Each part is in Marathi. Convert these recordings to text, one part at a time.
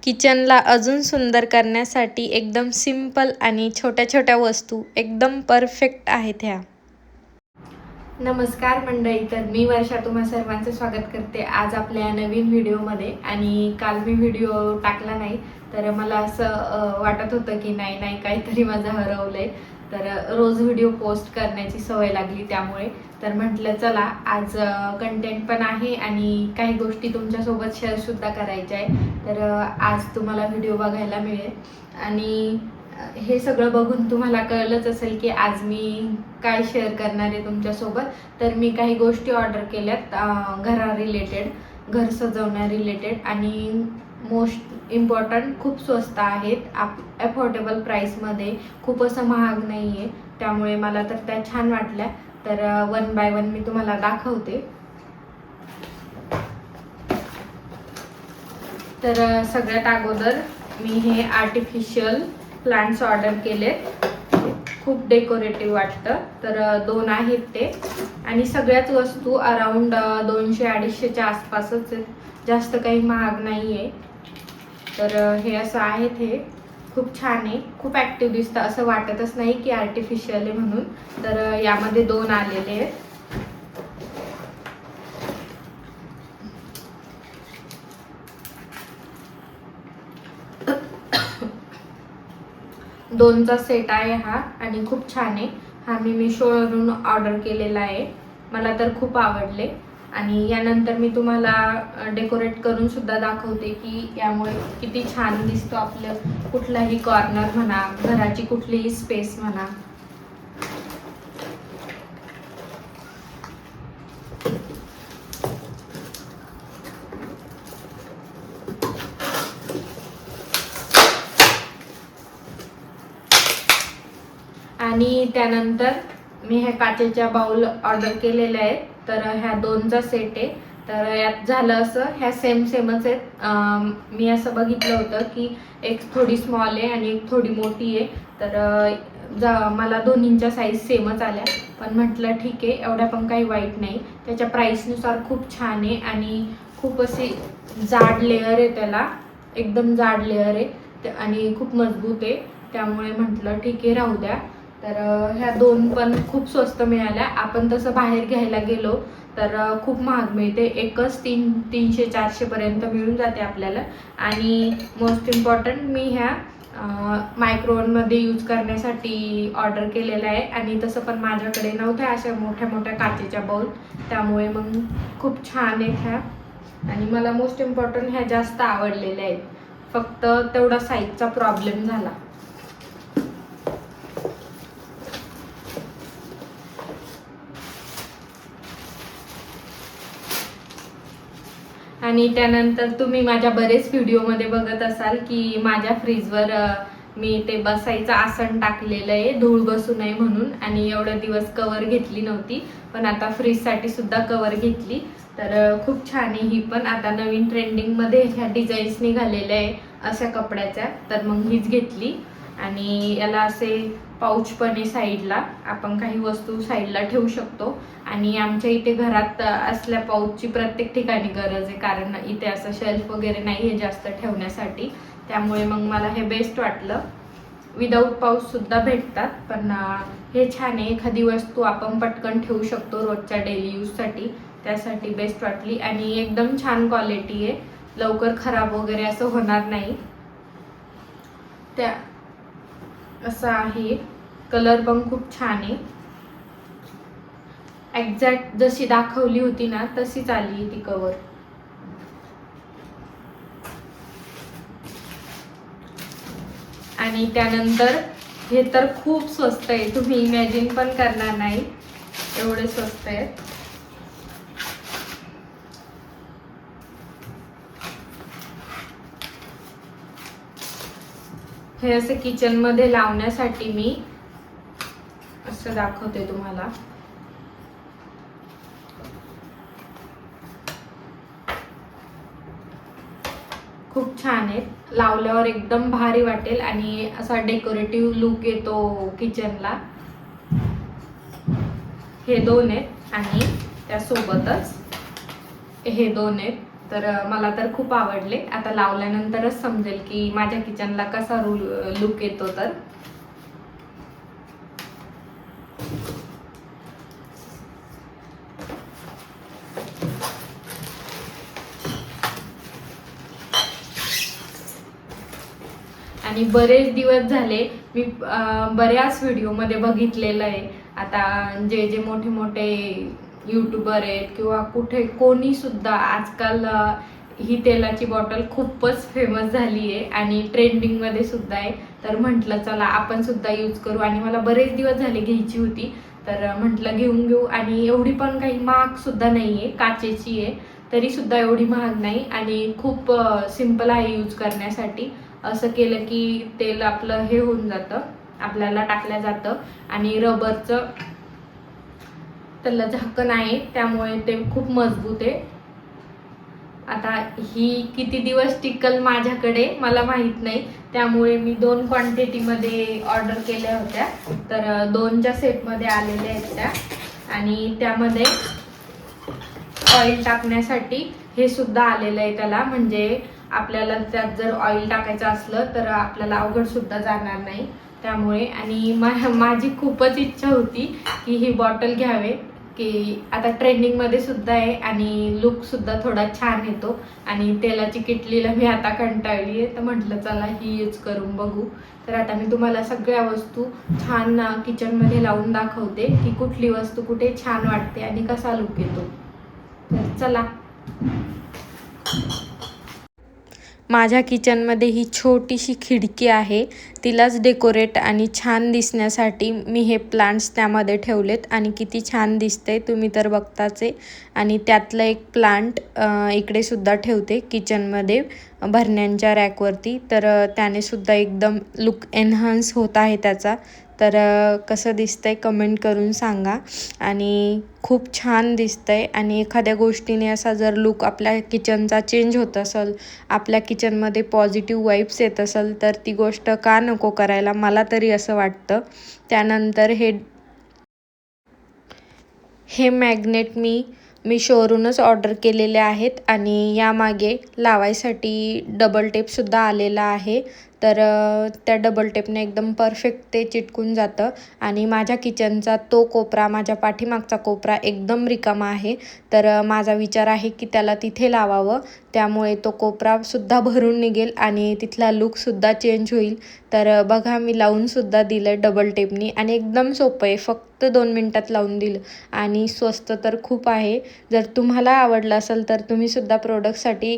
किचनला अजून सुंदर करण्यासाठी एकदम सिंपल आणि छोट्या छोट्या वस्तू एकदम परफेक्ट आहेत ह्या. नमस्कार मंडळी, तर मी वर्षा तुम्हा सर्वांचं स्वागत करते आज आपल्या नवीन व्हिडिओमध्ये. आणि काल मी व्हिडिओ टाकला नाही तर मला असं वाटत होतं की नाही काहीतरी माझं हरवलंय. तर रोज व्हिडिओ पोस्ट करण्याची सवय लागली त्यामुळे तर म्हटलं चला आज कंटेंट पण आहे आणि काही गोष्टी तुमच्यासोबत शेअर सुद्धा करायच्या आहे. तर आज तुम्हाला व्हिडिओ बघायला मिळेल आणि हे सगळं बघून तुम्हाला कळलंच असेल की आज मी काय शेअर करणार आहे तुमच्यासोबत. तर मी काही गोष्टी ऑर्डर केल्यात घरा रिलेटेड, घर सजवण्या रिलेटेड आणि मोस्ट इम्पॉर्टंट खूप स्वस्त आहेत, अफोर्डेबल प्राईसमध्ये, खूप असं महाग नाही आहे. त्यामुळे मला तर त्या छान वाटल्या. तर वन बाय वन मी तुम्हाला दाखवते. तर सगळ्यात अगोदर मी हे आर्टिफिशियल प्लांट्स ऑर्डर केलेत. खूप डेकोरेटिव्ह वाटतं. तर 2 आहेत ते आणि सगळ्याच वस्तू अराउंड 200-250च्या आसपासच आहेत, जास्त काही महाग नाही आहे. तर हे असं आहेत, हे खूप छान आहे, खूप ॲक्टिव्ह दिसतं, असं वाटतच नाही की आर्टिफिशियल आहे म्हणून. तर यामध्ये 2 आलेले आहेत. दोनचा सेट आहे हा आणि खूप छान आहे. हा मी मिशोवरून ऑर्डर केलेला आहे. मला तर खूप आवडले. आणि यानंतर मी तुम्हाला डेकोरेट करून सुद्धा दाखवते की यामुळे किती छान दिसतो आपलं कुठलाही कॉर्नर म्हणा, घराची कुठलीही स्पेस म्हणा. आणि त्यानंतर मी ह्या काचेच्या बाउल ऑर्डर केलेल्या आहेत. तर ह्या 2चा सेट आहे. तर यात झालं असं, ह्या सेमच आहेत. मी असं बघितलं होतं की एक थोडी स्मॉल आहे आणि एक थोडी मोठी आहे. तर मला दोन्हींच्या साईज सेमच आल्या, पण म्हटलं ठीक आहे, एवढ्या पण काही वाईट नाही. त्याच्या प्राईसनुसार खूप छान आहे आणि खूप अशी जाड लेअर आहे, त्याला एकदम जाड लेअर आहे आणि खूप मजबूत आहे. त्यामुळे म्हटलं ठीक आहे, राहू द्या. तर ह्या 2 पण खूप स्वस्त मिळाल्या. आपण तसं बाहेर घ्यायला गेलो तर खूप महाग मिळते. एकच 300-400 पर्यंत मिळून जाते आपल्याला. आणि मोस्ट इम्पॉर्टंट मी ह्या मायक्रोवेव्हमध्ये यूज करण्यासाठी ऑर्डर केलेलं आहे. आणि तसं पण माझ्याकडे नव्हत्या अशा मोठ्या मोठ्या काचेच्या बाउल, त्यामुळे मग खूप छान आहेत ह्या. आणि मला मोस्ट इम्पॉर्टंट ह्या जास्त आवडलेल्या आहेत. फक्त तेवढा साईजचा प्रॉब्लेम झाला. आणि त्यानंतर तुम्ही माझ्या बरेच व्हिडिओमध्ये बघत असाल की माझ्या फ्रीजवर मी ते बसायचं आसन टाकलेलं आहे, धूळ बसू नये म्हणून. आणि एवढे दिवस कवर घेतली नव्हती, पण आता फ्रीजसाठी सुद्धा कवर घेतली. तर खूप छान आहे ही पण. आता नवीन ट्रेंडिंगमध्ये ह्या डिझाईन्स निघालेल्या आहे अशा कपड्याच्या, तर मग हीच घेतली. आणि याला असे पाऊच पण आहे साईडला, आपण काही वस्तू साईडला ठेवू शकतो. आणि आमच्या इथे घरात असल्या पाऊचची प्रत्येक ठिकाणी गरज आहे, कारण इथे असं शेल्फ वगैरे नाही आहे जास्त ठेवण्यासाठी. त्यामुळे मग मला हे बेस्ट वाटलं. विदाऊट पाऊच सुद्धा भेटतात, पण हे छान आहे. एखादी वस्तू आपण पटकन ठेवू शकतो रोजच्या डेली यूजसाठी, त्यासाठी बेस्ट वाटली. आणि एकदम छान क्वालिटी आहे, लवकर खराब वगैरे असं होणार नाही. त्या असं आहे, कलर पण खूप छान आहे. एक्झॅक्ट जशी दाखवली होती ना तशीच आली ती कवर. आणि त्यानंतर हे तर खूप स्वस्त आहे, तुम्ही इमॅजिन पण करणार नाही एवढे स्वस्त आहे. हे असे किचनमध्ये लावण्यासाठी मी असं दाखवते तुम्हाला. खूप छान आहेत, लावल्यावर एकदम भारी वाटेल आणि असा डेकोरेटिव्ह लुक येतो किचनला. हे 2 आहेत आणि त्यासोबतच हे 2 आहेत. तर मला तर खूप आवडले. आता लावल्यानंतरच समजेल की माझ्या किचनला कसा लुक येतो. तर आणि बरेच दिवस झाले मी बऱ्याच व्हिडिओमध्ये बघितलेलं आहे. आता जे जे मोठे मोठे यूट्यूबर आहेत किंवा कुठे कोणी सुद्धा आजकाल ही तेलाची बॉटल खूपच फेमस झाली आहे आणि ट्रेंडिंगमध्ये सुद्धा आहे. तर म्हटलं चला आपण सुद्धा यूज करू आणि मला बरेच दिवस झाले घ्यायची होती. तर म्हटलं घेऊन घेऊ आणि एवढी पण काही महाग सुद्धा नाही आहे, काचेची आहे तरी सुद्धा एवढी महाग नाही आणि खूप सिंपल आहे यूज करण्यासाठी. असं केलं की तेल आपलं हे होऊन जातं, आपल्याला टाकलं जातं आणि रबरचं त्याला झाकण आहे त्यामुळे ते खूप मजबूत आहे. आता ही किती दिवस टिकल माझ्याकडे मला माहित नाही, त्यामुळे मी 2 क्वांटिटीमध्ये ऑर्डर केल्या होत्या. तर 2च्या सेटमध्ये आलेल्या आहेत त्या आणि त्यामध्ये ऑइल टाकण्यासाठी हे सुद्धा आलेलं आहे त्याला. म्हणजे आपल्याला त्यात जर ऑइल टाकायचं असलं तर आपल्याला अवघड सुद्धा जाणार नाही त्यामुळे. आणि माझी खूपच इच्छा होती की ही बॉटल घ्यावे, की आता ट्रेंडिंगमध्ये सुद्धा आहे आणि लुक सुद्धा थोडा छान येतो आणि तेलाची किटलीला मी आता कंटाळली आहे. तर म्हटलं चला ही यूज करून बघू. तर आता मी तुम्हाला सगळ्या वस्तू छान किचनमध्ये लावून दाखवते की कुठली वस्तू कुठे छान वाटते आणि कसा लुक येतो. तर चला. माझ्या किचनमध्ये ही छोटीशी खिडकी आहे, तिलाच डेकोरेट आणि छान दिसण्यासाठी मी हे प्लांट्स त्यामध्ये ठेवलेत आणि किती छान दिसतंय तुम्ही तर बघताच आहे. आणि त्यातलं एक प्लांट इकडे सुद्धा ठेवते किचनमध्ये भरण्यांच्या रॅकवरती. तर त्याने सुद्धा एकदम लुक एन्हान्स होत आहे त्याचा. तर कसं दिसतंय कमेंट करून सांगा. आणि खूप छान दिसतंय आणि एखाद्या गोष्टीने असा जर लुक आपल्या किचनचा चेंज होत असेल, आपल्या किचनमध्ये पॉझिटिव्ह वाईब्स येत असेल तर ती गोष्ट का नको करायला, मला तरी असं वाटतं. त्यानंतर हे मॅग्नेट मी शोरूनच ऑर्डर केलेले आहेत आणि यामागे लावायसाठी डबल टेपसुद्धा आलेला आहे. तर त्या डबल टेपने एकदम परफेक्ट ते चिटकून जातं आणि माझ्या किचनचा तो कोपरा, माझ्या पाठीमागचा कोपरा एकदम रिकामा आहे. तर माझा विचार आहे की त्याला तिथे लावावं, त्यामुळे तो कोपरासुद्धा भरून निघेल आणि तिथला लुकसुद्धा चेंज होईल. तर बघा मी लावूनसुद्धा दिलं आहे डबल टेपनी आणि एकदम सोपं आहे, फक्त 2 मिनटात लावून दिलं आणि स्वस्त तर खूप आहे. जर तुम्हाला आवडलं असेल तर तुम्हीसुद्धा प्रोडक्टसाठी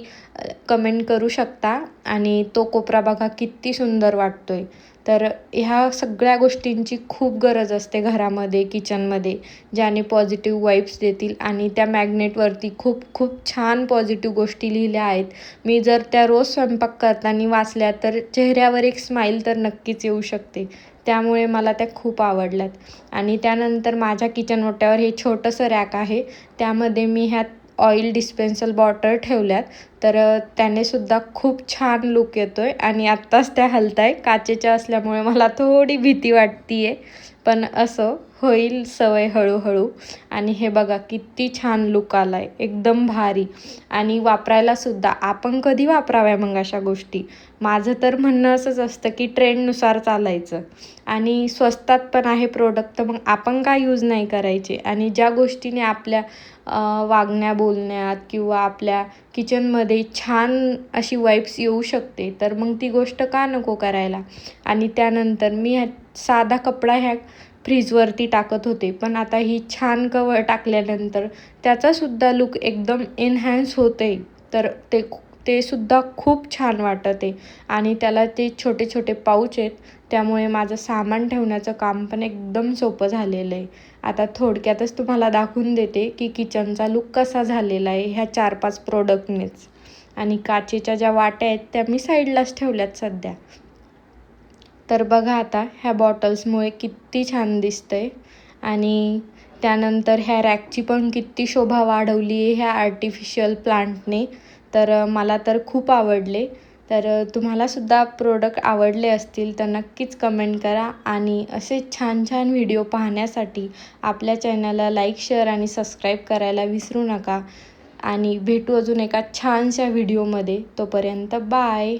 कमेंट करू शकता. आणि तो कोपरा बघा किती सुंदर वाटतोय. तर ह्या सगळ्या गोष्टींची खूप गरज असते घरामध्ये, किचनमध्ये, ज्याने पॉझिटिव्ह वाईब्स देतील. आणि त्या मॅग्नेटवरती खूप खूप छान पॉझिटिव्ह गोष्टी लिहिल्या आहेत. मी जर त्या रोज स्वयंपाक करताना वाचल्या तर चेहऱ्यावर एक स्माईल तर नक्कीच येऊ शकते. त्यामुळे मला त्या खूप आवडल्यात. आणि त्यानंतर माझ्या किचन ओट्यावर हे छोटंसं रॅक आहे, त्यामध्ये मी ह्यात ऑइल डिस्पेन्सल बॉटल ठेवल्यात. तर त्याने सुद्धा खूप छान लुक येतो आहे आणि आत्ताच त्या हलत आहे. काचेच्या असल्यामुळे मला थोडी भीती वाटते आहे, पण असं होईल सवय हळूहळू. आणि हे बघा किती छान लुक आला आहे, एकदम भारी. आणि वापरायलासुद्धा आपण कधी वापराव्या मग अशा गोष्टी? माझं तर म्हणणं असंच असतं की ट्रेंडनुसार चालायचं आणि स्वस्तात पण आहे प्रोडक्ट, तर मग आपण का यूज नाही करायचे? आणि ज्या गोष्टीने आपल्या वागण्या बोलण्यात किंवा आपल्या किचनमध्ये छान अशी वाईब्स येऊ शकते, तर मग ती गोष्ट का नको करायला? आणि त्यानंतर मी साधा कपडा ह्या फ्रीजवरती टाकत होते, पण आता ही छान कवर टाकल्यानंतर त्याचासुद्धा लुक एकदम एन्हॅन्स होते. तर ते सुद्धा खूप छान वाटत आहे. आणि त्याला ते छोटे छोटे पाऊच आहेत, त्यामुळे माझं सामान ठेवण्याचं काम पण एकदम सोपं झालेलं आहे. आता थोडक्यातच तुम्हाला दाखवून देते की किचनचा लुक कसा झालेला आहे ह्या 4-5 प्रोडक्टनेच. आणि काचेच्या ज्या वाट्या आहेत त्या मी साईडलाच ठेवल्यात सध्या. तर बघा आता ह्या बॉटल्समुळे किती छान दिसतंय. आणि त्यानंतर ह्या रॅकची पण किती शोभा वाढवली आहे ह्या आर्टिफिशियल प्लांटने. तर मला तर खूप आवडले. तर तुम्हालासुद्धा प्रोडक्ट आवडले असतील तर नक्कीच कमेंट करा. आणि असे छान छान व्हिडिओ पाहण्यासाठी आपल्या चॅनलला लाईक, शेअर आणि सबस्क्राईब करायला विसरू नका. आणि भेटू अजून एका छानशा व्हिडिओमध्ये. तोपर्यंत बाय.